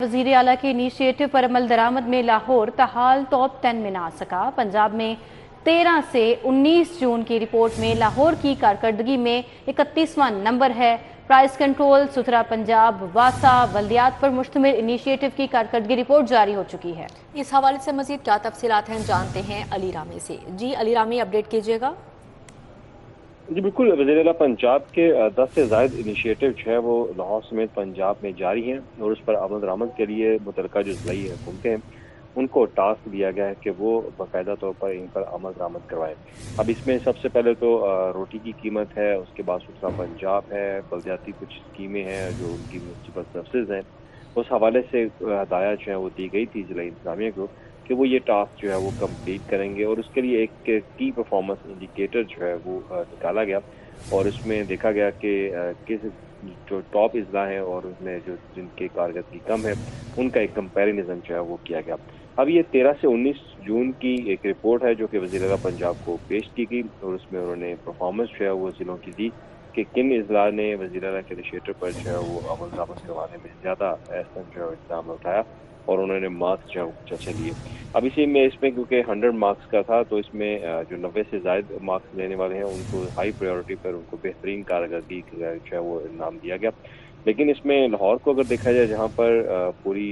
वजीर आला के इनिशिएटिव पर अमल दरामद में लाहौर ताहाल टॉप 10 में ना आ सका। पंजाब में 13 से 19 जून की रिपोर्ट में लाहौर की कारकर्दगी में 31वां नंबर है। प्राइस कंट्रोल, सुथरा पंजाब, वासा, बल्दियात पर मुश्तमिल इनिशिएटिव की कारकर्दगी रिपोर्ट जारी हो चुकी है। इस हवाले से मजीद क्या तफसीलात हैं जानते हैं अली रामी से। जी अली रामी, अपडेट कीजिएगा। जी बिल्कुल, वज़ीर-ए-आला पंजाब के 10 से ज़ायद इनिशिएटिव जो है वो लाहौर समेत पंजाब में जारी हैं और उस पर अमल दरामद के लिए मुतल्लिका जो ज़िलाई हुकूमतें हैं उनको टास्क दिया गया है कि वो बाकायदा तौर पर इन पर अमल दरामद करवाएं। अब इसमें सबसे पहले तो रोटी की कीमत है, उसके बाद सुथरा पंजाब है, बल्दियाती कुछ स्कीमें हैं जो उनकी म्युनिसिपल सर्विसेज हैं। उस हवाले से हदायत जो है वो दी गई थी ज़िला इंतज़ामिया को कि वो ये टास्क जो है वो कंप्लीट करेंगे और उसके लिए एक की परफॉर्मेंस इंडिकेटर जो है वो निकाला गया और इसमें देखा गया कि किस जो टॉप अजला हैं और उसमें जो जिनके कारकर्दगी कम है उनका एक कंपैरिजन जो है वो किया गया। अब ये 13 से 19 जून की एक रिपोर्ट है जो कि वज़ीर-ए-आला पंजाब को पेश की गई और उसमें उन्होंने परफॉर्मेंस जो है वो जिलों की दी कि किन अजला ने वज़ीर-ए-आला के इनिशिएटिव पर जो है वो अमल दरामद करवाने में ज़्यादा अहम जो है इक़दाम उठाया और उन्होंने मार्क्स जो है कुछ अच्छे लिए। अब इसी में इसमें क्योंकि 100 मार्क्स का था तो इसमें जो 90 से ज़ायद मार्क्स लेने वाले हैं उनको हाई प्रायोरिटी पर उनको बेहतरीन कारकर्दगी जो है वो इनाम दिया गया। लेकिन इसमें लाहौर को अगर देखा जाए जहाँ पर पूरी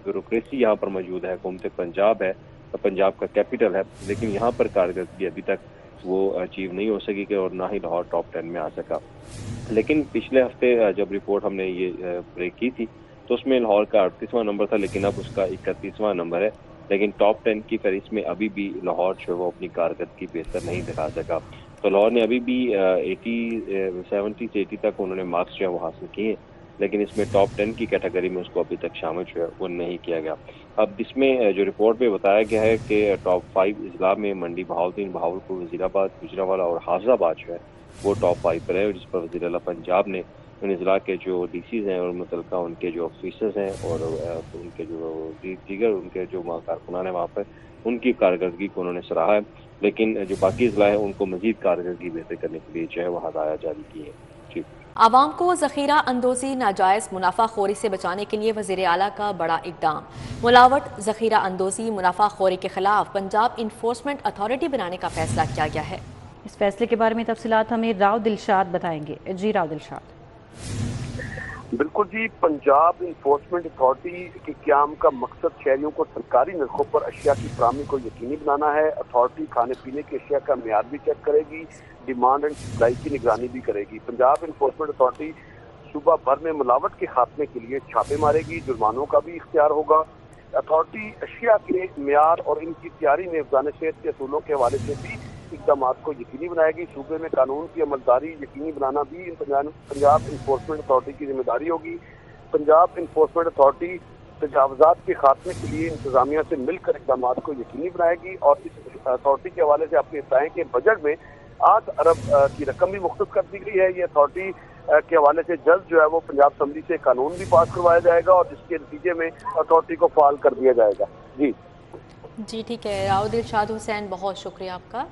ब्यूरोक्रेसी यहाँ पर मौजूद है, हुकूमत पंजाब है, तो पंजाब का कैपिटल है, लेकिन यहाँ पर कारकर्दगी अभी तक वो अचीव नहीं हो सकी और ना ही लाहौर टॉप 10 में आ सका। लेकिन पिछले हफ्ते जब रिपोर्ट हमने ये ब्रेक की थी तो उसमें लाहौर का 38वां नंबर था, लेकिन अब उसका 31वां नंबर है। लेकिन टॉप 10 की फहरिस्त में अभी भी लाहौर जो है वो अपनी कारकर्दगी बेहतर नहीं दिखा सका। तो लाहौर ने अभी भी 70 से 80 तक उन्होंने मार्क्स जो है वो हासिल किए, लेकिन इसमें टॉप 10 की कैटेगरी में उसको अभी तक शामिल जो है वो नहीं किया गया। अब इसमें जो रिपोर्ट में बताया गया है कि टॉप 5 अजला में मंडी, बहावलदीन, बहावलपुर, वज़ीराबाद, गुजरांवाला और हाफिजाबाद जो है वो टॉप 5 पर है, जिस पर वज़ीर-ए-आला पंजाब ने उन अजला के जो डीसीज हैं और मुतल्लिका उनके जो ऑफिसर्स हैं और उनके जो दीगर उनके जो कारकुनान हैं वहाँ पर उनकी कारकर्दगी को उन्होंने सराहा है। लेकिन जो बाकी अजला है उनको मजीद कारकर्दगी बेहतर करने के लिए जो है वो हदायत जारी की है। जी, आवाम को ज़ख़ीरा अंदोज़ी, नाजायज़ मुनाफाखोरी से बचाने के लिए वज़ीर आला का बड़ा इक़दाम। मुलावट, ज़ख़ीरा अंदोज़ी, मुनाफाखोरी के खिलाफ पंजाब इन्फोर्समेंट अथॉरिटी बनाने का फैसला किया गया है। इस फैसले के बारे में तफसीलात हमें राव दिलशाद बताएंगे। जी राव दिलशाद। बिल्कुल जी, पंजाब इन्फोर्समेंट अथॉरिटी के क़याम का मकसद शहरियों को सरकारी नरखों पर अशिया की फराहमी को यकीनी बनाना है। अथॉरिटी खाने पीने की अशिया का मेयार भी चेक करेगी, डिमांड एंड सप्लाई की निगरानी भी करेगी। पंजाब इन्फोर्समेंट अथॉरिटी सूबा भर में मिलावट के खात्मे के लिए छापे मारेगी, जुर्मानों का भी इख्तियार होगा। अथॉरिटी अशिया के मेयार और इनकी तैयारी में अफगान सेहत के असूलों के हवाले से भी इकदाम को यकीनी बनाएगी। सूबे में कानून की अमलदारी यकीनी बनाना भी पंजाब इन्फोर्समेंट अथॉरिटी की जिम्मेदारी होगी। पंजाब इन्फोर्समेंट अथॉरिटी तजावजात के खात्मे के लिए इंतजामिया से मिलकर इकदाम को यकीनी बनाएगी और इस अथॉरिटी के हवाले से आपके बताएं कि बजट में 8 अरब की रकम भी मुख्तस कर दी गई है। ये अथॉरिटी के हवाले से जल्द जो है वो पंजाब असम्बली से कानून भी पास करवाया जाएगा और जिसके नतीजे में अथॉरिटी को फाल कर दिया जाएगा। जी ठीक है, राव दिलशाद हुसैन, बहुत शुक्रिया आपका।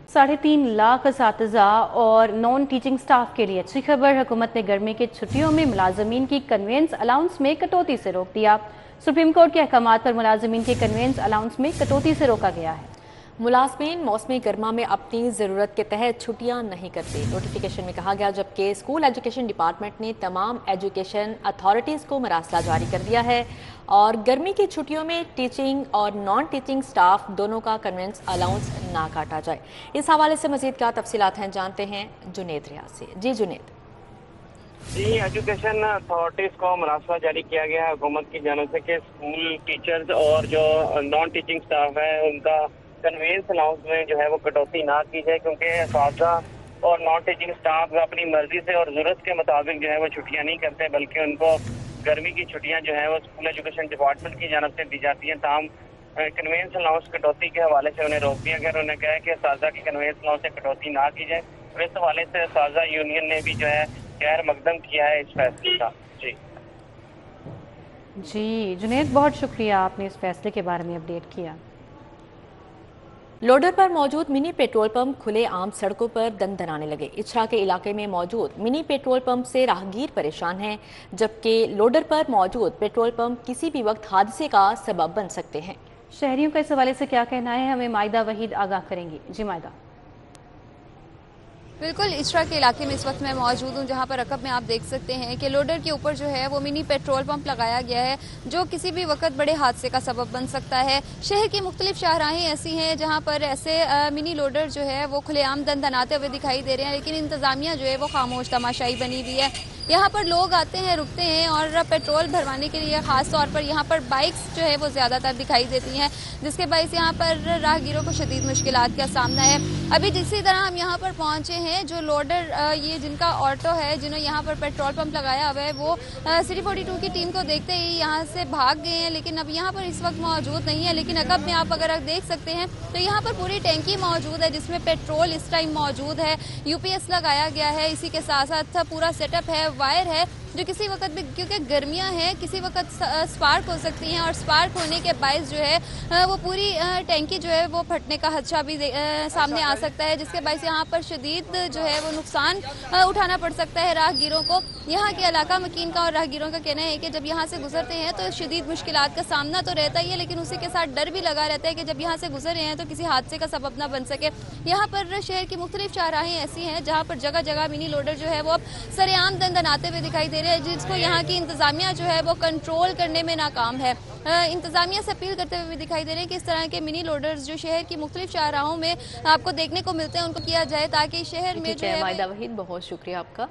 3.5 लाख असातिज़ा और नॉन टीचिंग स्टाफ के लिए अच्छी खबर। हुकूमत ने गर्मी की छुट्टियों में मुलाजमीन की कन्वेंस अलाउंस में कटौती से रोक दिया। सुप्रीम कोर्ट के अहकामात पर मुलाजमीन के कन्वेंस अलाउंस में कटौती से रोका गया है। मुलाजमीन मौसमी गर्मा में अपनी ज़रूरत के तहत छुट्टियां नहीं करते। नोटिफिकेशन में कहा गया, जबकि स्कूल एजुकेशन डिपार्टमेंट ने तमाम एजुकेशन अथॉरिटीज़ को मरासला जारी कर दिया है और गर्मी की छुट्टियों में टीचिंग और नॉन टीचिंग स्टाफ दोनों का कन्वेंस अलाउंस ना काटा जाए। इस हवाले से मजीद क्या तफसीलात हैं जानते हैं जुनेद रियाज से। जी जुनेद। जी, एजुकेशन अथॉरिटीज को मरासला जारी किया गया है हुकूमत की जानब से कि स्कूल टीचर्स और जो नॉन टीचिंग स्टाफ है उनका कन्वेंस अलाउंस में जो है वो कटौती ना की जाए, क्योंकि असातिज़ा और नॉन टीचिंग स्टाफ अपनी मर्जी से और ज़रूरत के मुताबिक जो है वो छुट्टियां नहीं करते, बल्कि उनको गर्मी की छुट्टियां जो है वो स्कूल एजुकेशन डिपार्टमेंट की जानब से दी जाती हैं। ताम कन्वेंस अलाउंस कटौती के हवाले से उन्हें रोक दिया गया। उन्होंने कहा है कि असातिज़ा की कन्वेंस अलाउंस से कटौती ना की जाए और इस हवाले से असातिज़ा यूनियन ने भी जो है गैर मकदम किया है इस फैसले का। जी जुनेद, बहुत शुक्रिया, आपने इस फैसले के बारे में अपडेट किया। लोडर पर मौजूद मिनी पेट्रोल पंप खुले आम सड़कों पर दनदनाने लगे। इछरा के इलाके में मौजूद मिनी पेट्रोल पंप से राहगीर परेशान हैं, जबकि लोडर पर मौजूद पेट्रोल पंप किसी भी वक्त हादसे का सबब बन सकते हैं। शहरियों का इस हवाले से क्या कहना है, हमें मायदा वहीद आगाह करेंगी। जी मायदा। बिल्कुल, इछरा के इलाके में इस वक्त मैं मौजूद हूँ, जहाँ पर रकब में आप देख सकते हैं कि लोडर के ऊपर जो है वो मिनी पेट्रोल पंप लगाया गया है, जो किसी भी वक्त बड़े हादसे का सबब बन सकता है। शहर की मुख्तलिफ शाहराहें ऐसी हैं जहाँ पर ऐसे मिनी लोडर जो है वो खुलेआम दनदनाते हुए दिखाई दे रहे हैं, लेकिन इंतजामिया जो है वो खामोश तमाशाई बनी हुई है। यहाँ पर लोग आते हैं, रुकते हैं और पेट्रोल भरवाने के लिए ख़ास तौर पर यहाँ पर बाइक्स जो है वो ज़्यादातर दिखाई देती हैं, जिसके बायस यहाँ पर राहगीरों को शदीद मुश्किलात का सामना है। अभी जिसी तरह हम यहाँ पर पहुँचे हैं, जो लोडर ये जिनका ऑटो है, जिन्होंने यहाँ पर पेट्रोल पंप लगाया हुआ है, वो सिटी 42 की टीम को देखते ही यहाँ से भाग गए हैं, लेकिन अब यहाँ पर इस वक्त मौजूद नहीं है। लेकिन अकब में आप अगर देख सकते हैं तो यहाँ पर पूरी टैंकी मौजूद है, जिसमें पेट्रोल इस टाइम मौजूद है। यूपीएस लगाया गया है, इसी के साथ साथ पूरा सेटअप है, वायर है, जो किसी वक्त भी, क्योंकि गर्मियां हैं, किसी वक्त स्पार्क हो सकती हैं और स्पार्क होने के बायस जो है वो पूरी टैंकी जो है वो फटने का खदशा भी सामने आ सकता है, जिसके बायस यहाँ पर शदीद जो है वो नुकसान उठाना पड़ सकता है राहगीरों को। यहाँ के इलाका मकीन का और राहगीरों का कहना है कि जब यहाँ से गुजरते हैं तो शदीद मुश्किलात का सामना तो रहता ही है, लेकिन उसी के साथ डर भी लगा रहता है कि जब यहाँ से गुजर रहे हैं तो किसी हादसे का सबब ना बन सके। यहाँ पर शहर की मुख्तलिफ शाहराहें ऐसी हैं जहाँ पर जगह जगह मिनी लोडर जो है वो सरेआम दनदनाते हुए दिखाई दे रहे हैं, जिसको यहाँ की इंतजामिया जो है वो कंट्रोल करने में नाकाम है। इंतजामिया से अपील करते हुए भी दिखाई दे रहे हैं कि इस तरह के मिनी लोडर्स जो शहर की मुख्तलिफ शाहराहों में आपको देखने को मिलते हैं, उनको किया जाए ताकि शहर में जो है। मायदा वहीद, बहुत शुक्रिया आपका।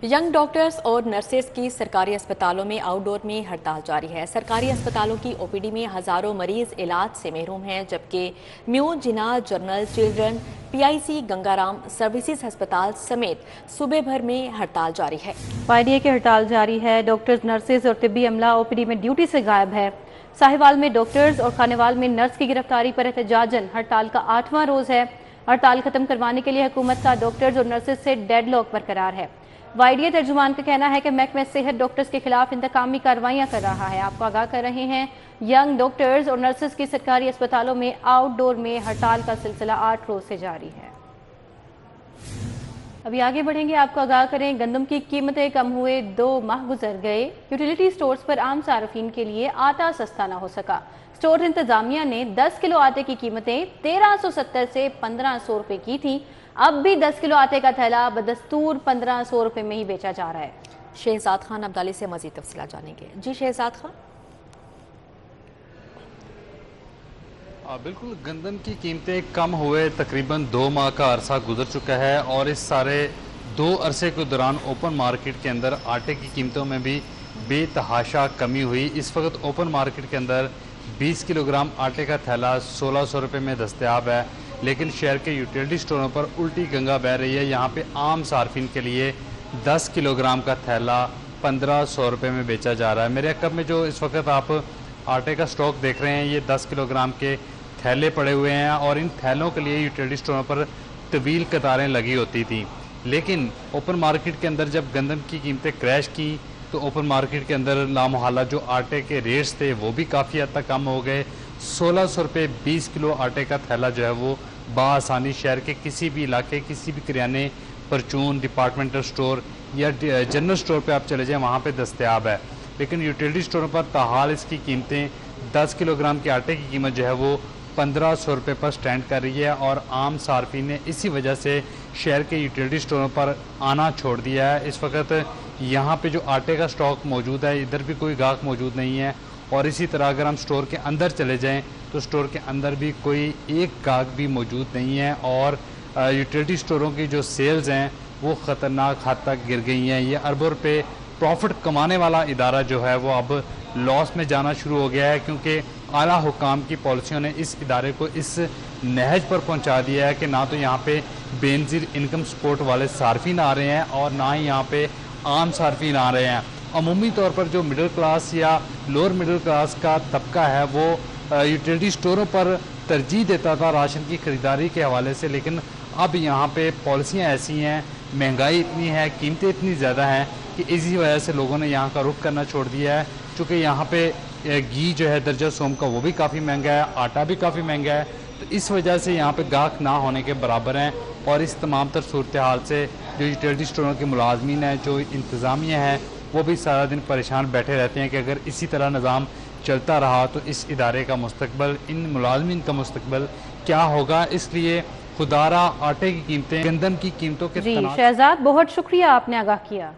यंग डॉक्टर्स और नर्सेस की सरकारी अस्पतालों में आउटडोर में हड़ताल जारी है। सरकारी अस्पतालों की ओपीडी में हजारों मरीज इलाज से महरूम हैं, जबकि म्यू, Jinnah, general, children, PIC, Gangaram services अस्पताल समेत सूबे भर में हड़ताल जारी है। वायदे की हड़ताल जारी है। डॉक्टर्स, नर्सेज और तिब्बी अमला ओपीडी में ड्यूटी से गायब है। साहिवाल में डॉक्टर्स और खानेवाल में नर्स की गिरफ्तारी पर एहतजाजन हड़ताल का 8वां रोज है। हड़ताल खत्म करवाने के लिए हुकूमत का डॉक्टर्स और नर्सेज से डेडलॉक बरकरार है। वाइडिया तर्जुमान का कहना है कि महकमा सेहत डॉक्टर्स के खिलाफ इंतकामी कार्रवाइयां कर रहा है। आपको आगाह कर रहे हैं, यंग डॉक्टर्स और नर्सेज की सरकारी अस्पतालों में आउटडोर में हड़ताल का सिलसिला 8 रोज से जारी है। अभी आगे बढ़ेंगे, आपको आगाह करें, गंदम की कीमतें कम हुए 2 माह गुजर गए। यूटिलिटी स्टोर्स पर आम सार्फिन के लिए आटा सस्ता ना हो सका। स्टोर इंतजामिया ने 10 किलो आटे की कीमतें 1370 से 1500 रुपए की थी। अब भी 10 किलो आटे का थैला बदस्तूर 1500 रुपए में ही बेचा जा रहा है। शहजाद खान अब्दाली से मजीद तफसीलात जानेंगे। जी शहजाद खान। बिल्कुल, गंदम की कीमतें कम हुए तकरीबन 2 माह का अरसा गुजर चुका है और इस सारे 2 अरसे के दौरान ओपन मार्केट के अंदर आटे की कीमतों में भी बेतहाशा कमी हुई। इस वक्त ओपन मार्केट के अंदर 20 किलोग्राम आटे का थैला 1600 रुपये में दस्तयाब है, लेकिन शहर के यूटिलिटी स्टोरों पर उल्टी गंगा बह रही है। यहाँ पे आम सार्फिन के लिए 10 किलोग्राम का थैला 1500 रुपये में बेचा जा रहा है। मेरे अकब में जो इस वक्त आप आटे का स्टॉक देख रहे हैं, ये 10 किलोग्राम के थैले पड़े हुए हैं और इन थैलों के लिए यूटिलिटी स्टोरों पर तवील कतारें लगी होती थी। लेकिन ओपन मार्केट के अंदर जब गंदम की कीमतें क्रैश की तो ओपन मार्केट के अंदर लामोहल्ला जो आटे के रेट्स थे वो भी काफ़ी हद तक कम हो गए। 1600 रुपये 20 किलो आटे का थैला जो है वो बाआसानी शहर के किसी भी इलाके, किसी भी किराने, परचून, डिपार्टमेंटल स्टोर या जनरल स्टोर पे आप चले जाएं, वहाँ पे दस्तयाब है। लेकिन यूटिलिटी स्टोरों पर ताहाल इसकी कीमतें 10 किलोग्राम के आटे की कीमत जो है वो 1500 रुपये पर स्टैंड कर रही है और आम सार्फिन ने इसी वजह से शहर के यूटिलिटी स्टोरों पर आना छोड़ दिया है। इस वक्त यहाँ पे जो आटे का स्टॉक मौजूद है, इधर भी कोई गाहक मौजूद नहीं है और इसी तरह अगर हम स्टोर के अंदर चले जाएं तो स्टोर के अंदर भी कोई एक गाहक भी मौजूद नहीं है और यूटिलिटी स्टोरों की जो सेल्स हैं वो ख़तरनाक हद तक गिर गई हैं। ये अरबों रुपये प्रॉफिट कमाने वाला इदारा जो है वो अब लॉस में जाना शुरू हो गया है, क्योंकि आला हुकाम की पॉलिसियों ने इस इदारे को इस नहज पर पहुंचा दिया है कि ना तो यहाँ पे बेनज़ीर इनकम सपोर्ट वाले सार्फिन आ रहे हैं और ना ही यहाँ पे आम सार्फिन आ रहे हैं। अमूमी तौर पर जो मिडिल क्लास या लोअर मिडिल क्लास का तबका है वो यूटिलिटी स्टोरों पर तरजीह देता था राशन की ख़रीदारी के हवाले से, लेकिन अब यहाँ पे पॉलिसियाँ ऐसी हैं, महंगाई इतनी है, कीमतें इतनी ज़्यादा हैं कि इसी वजह से लोगों ने यहाँ का रुख करना छोड़ दिया है। चूँकि यहाँ पे घी जो है दर्जा सोम का वो भी काफ़ी महंगा है, आटा भी काफ़ी महंगा है। तो इस वजह से यहाँ पे गाहक ना होने के बराबर हैं और इस तमाम तर सूरत हाल से जो यूटिलिटी स्टोरों के मुलाजमीन हैं, जो इंतज़ामिया है, वो भी सारा दिन परेशान बैठे रहते हैं कि अगर इसी तरह निज़ाम चलता रहा तो इस इदारे का मुस्तकबिल, इन मुलाजमीन का मुस्तकबिल क्या होगा। इसलिए खुदारा आटे की कीमतें, गंदम की कीमतों के जी शहजाद, बहुत शुक्रिया, आपने आगाह किया।